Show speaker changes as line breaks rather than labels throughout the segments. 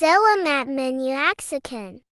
Selamat menyaksikan.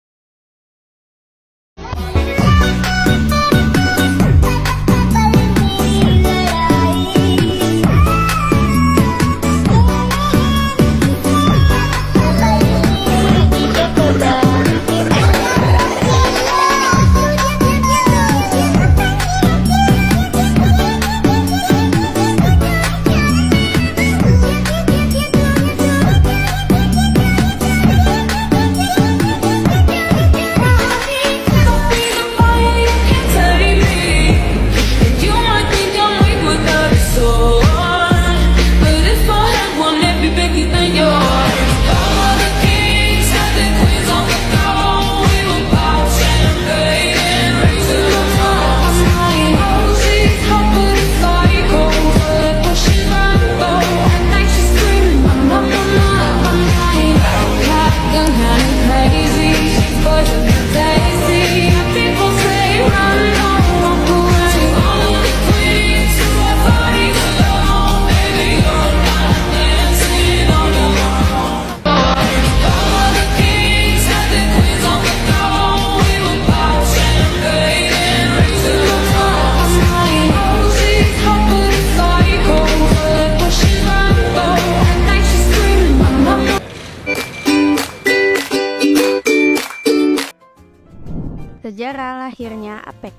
Sejarah lahirnya APEC.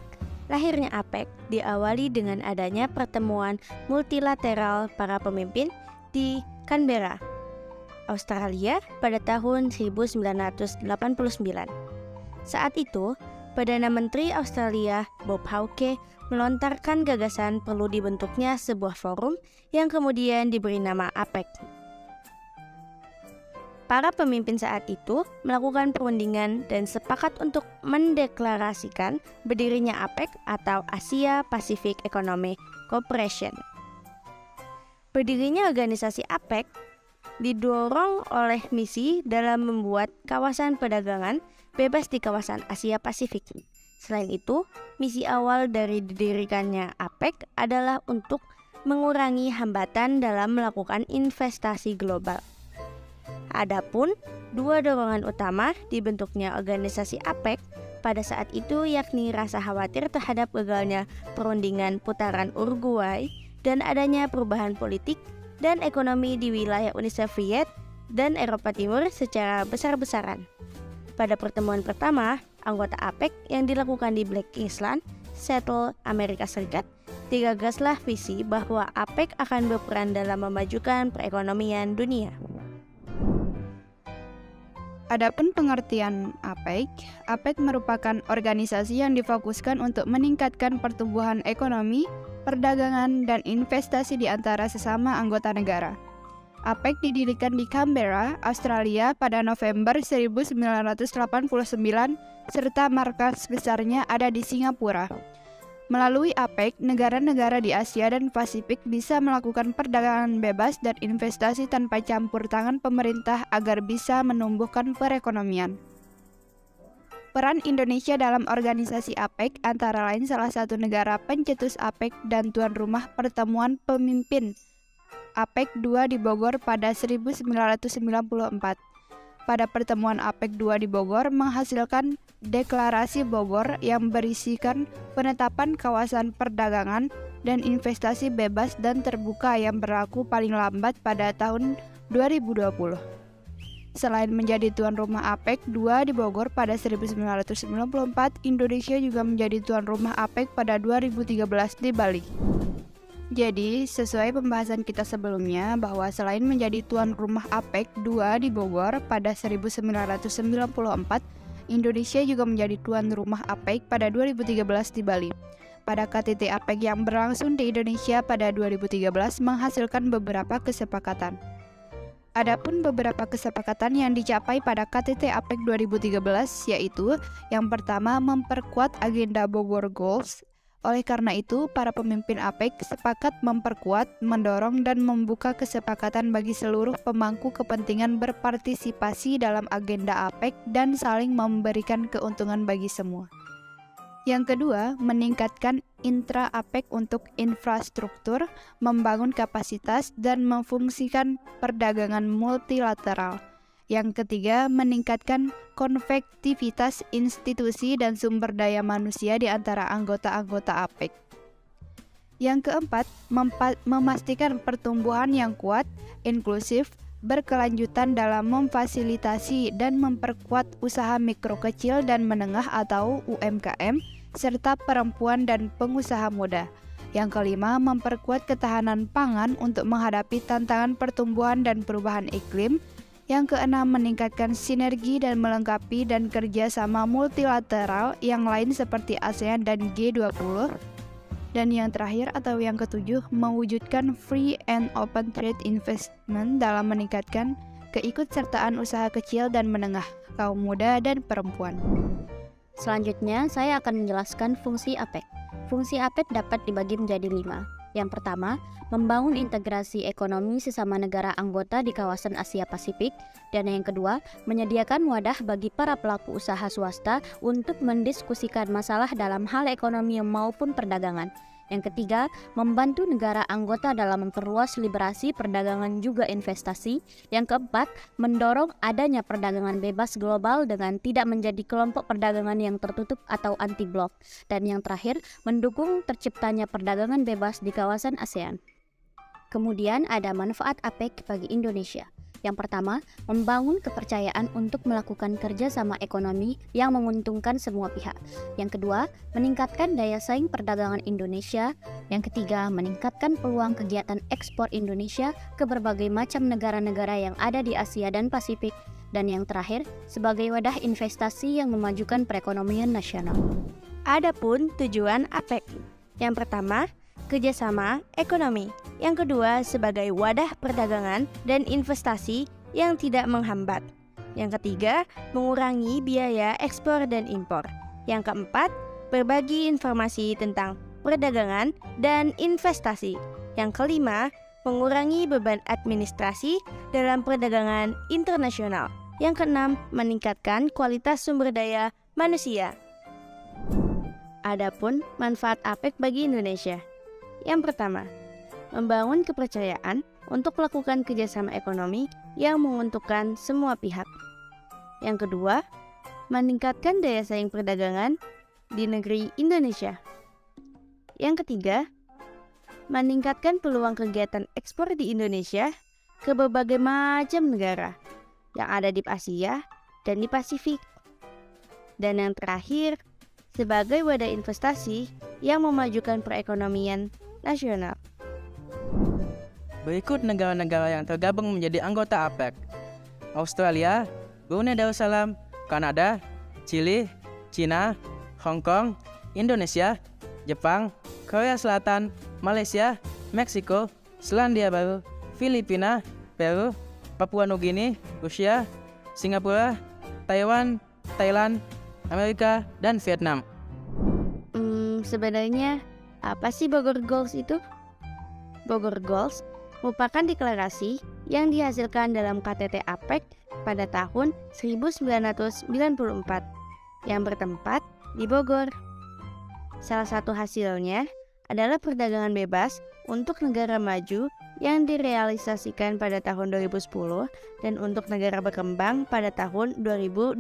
Lahirnya APEC diawali dengan adanya pertemuan multilateral para pemimpin di Canberra, Australia pada tahun 1989. Saat itu, Perdana Menteri Australia Bob Hawke melontarkan gagasan perlu dibentuknya sebuah forum yang kemudian diberi nama APEC. Para pemimpin saat itu melakukan perundingan dan sepakat untuk mendeklarasikan berdirinya APEC atau Asia Pacific Economic Cooperation. Berdirinya organisasi APEC didorong oleh misi dalam membuat kawasan perdagangan bebas di kawasan Asia Pasifik. Selain itu, misi awal dari didirikannya APEC adalah untuk mengurangi hambatan dalam melakukan investasi global. Adapun dua dorongan utama dibentuknya organisasi APEC pada saat itu yakni rasa khawatir terhadap gagalnya perundingan putaran Uruguay dan adanya perubahan politik dan ekonomi di wilayah Uni Soviet dan Eropa Timur secara besar-besaran. Pada pertemuan pertama, anggota APEC yang dilakukan di Black Island, Seattle, Amerika Serikat, digagaslah visi bahwa APEC akan berperan dalam memajukan perekonomian dunia.
Adapun pengertian APEC, APEC merupakan organisasi yang difokuskan untuk meningkatkan pertumbuhan ekonomi, perdagangan, dan investasi di antara sesama anggota negara. APEC didirikan di Canberra, Australia pada November 1989 serta markas besarnya ada di Singapura. Melalui APEC, negara-negara di Asia dan Pasifik bisa melakukan perdagangan bebas dan investasi tanpa campur tangan pemerintah agar bisa menumbuhkan perekonomian. Peran Indonesia dalam organisasi APEC antara lain salah satu negara pencetus APEC dan tuan rumah pertemuan pemimpin APEC II di Bogor pada 1994. Pada pertemuan APEC II di Bogor menghasilkan Deklarasi Bogor yang berisikan penetapan kawasan perdagangan dan investasi bebas dan terbuka yang berlaku paling lambat pada tahun 2020. Selain menjadi tuan rumah APEC II di Bogor pada 1994, Indonesia juga menjadi tuan rumah APEC pada 2013 di Bali. Jadi, sesuai pembahasan kita sebelumnya bahwa selain menjadi tuan rumah APEC II di Bogor pada 1994, Indonesia juga menjadi tuan rumah APEC pada 2013 di Bali. Pada KTT APEC yang berlangsung di Indonesia pada 2013 menghasilkan beberapa kesepakatan. Adapun beberapa kesepakatan yang dicapai pada KTT APEC 2013 yaitu yang pertama memperkuat agenda Bogor Goals. Oleh karena itu, para pemimpin APEC sepakat memperkuat, mendorong, dan membuka kesepakatan bagi seluruh pemangku kepentingan berpartisipasi dalam agenda APEC dan saling memberikan keuntungan bagi semua. Yang kedua, meningkatkan intra-APEC untuk infrastruktur, membangun kapasitas, dan memfungsikan perdagangan multilateral. Yang ketiga, meningkatkan konvektivitas institusi dan sumber daya manusia di antara anggota-anggota APEC. Yang keempat, memastikan pertumbuhan yang kuat, inklusif, berkelanjutan dalam memfasilitasi dan memperkuat usaha mikro kecil dan menengah atau UMKM, serta perempuan dan pengusaha muda. Yang kelima, memperkuat ketahanan pangan untuk menghadapi tantangan pertumbuhan dan perubahan iklim. Yang keenam, meningkatkan sinergi dan melengkapi dan kerjasama multilateral yang lain seperti ASEAN dan G20. Dan yang terakhir atau yang ketujuh, mewujudkan free and open trade investment dalam meningkatkan keikutsertaan usaha kecil dan menengah, kaum muda dan perempuan.
Selanjutnya, saya akan menjelaskan fungsi APEC. Fungsi APEC dapat dibagi menjadi 5. Yang pertama, membangun integrasi ekonomi sesama negara anggota di kawasan Asia Pasifik. Dan yang kedua, menyediakan wadah bagi para pelaku usaha swasta untuk mendiskusikan masalah dalam hal ekonomi maupun perdagangan. Yang ketiga, membantu negara anggota dalam memperluas liberasi perdagangan juga investasi. Yang keempat, mendorong adanya perdagangan bebas global dengan tidak menjadi kelompok perdagangan yang tertutup atau anti-blok. Dan yang terakhir, mendukung terciptanya perdagangan bebas di kawasan ASEAN. Kemudian ada manfaat APEC bagi Indonesia. Yang pertama, membangun kepercayaan untuk melakukan kerjasama ekonomi yang menguntungkan semua pihak. Yang kedua, meningkatkan daya saing perdagangan Indonesia. Yang ketiga, meningkatkan peluang kegiatan ekspor Indonesia ke berbagai macam negara-negara yang ada di Asia dan Pasifik. Dan yang terakhir, sebagai wadah investasi yang memajukan perekonomian nasional. Adapun tujuan APEC. Yang pertama, kerjasama ekonomi. Yang kedua, sebagai wadah perdagangan dan investasi yang tidak menghambat. Yang ketiga, mengurangi biaya ekspor dan impor. Yang keempat, berbagi informasi tentang perdagangan dan investasi. Yang kelima, mengurangi beban administrasi dalam perdagangan internasional. Yang keenam, meningkatkan kualitas sumber daya manusia. Adapun manfaat APEC bagi Indonesia. Yang pertama, membangun kepercayaan untuk melakukan kerjasama ekonomi yang menguntungkan semua pihak. Yang kedua, meningkatkan daya saing perdagangan di negeri Indonesia. Yang ketiga, meningkatkan peluang kegiatan ekspor di Indonesia ke berbagai macam negara yang ada di Asia dan di Pasifik. Dan yang terakhir, sebagai wadah investasi yang memajukan perekonomian nasional.
Berikut negara-negara yang tergabung menjadi anggota APEC: Australia, Brunei Darussalam, Kanada, Chili, Cina, Hong Kong, Indonesia, Jepang, Korea Selatan, Malaysia, Meksiko, Selandia Baru, Filipina, Peru, Papua Nugini, Rusia, Singapura, Taiwan, Thailand, Amerika, dan Vietnam.
Sebenarnya apa sih Bogor Goals itu? Bogor Goals merupakan deklarasi yang dihasilkan dalam KTT APEC pada tahun 1994 yang bertempat di Bogor. Salah satu hasilnya adalah perdagangan bebas untuk negara maju yang direalisasikan pada tahun 2010 dan untuk negara berkembang pada tahun 2020.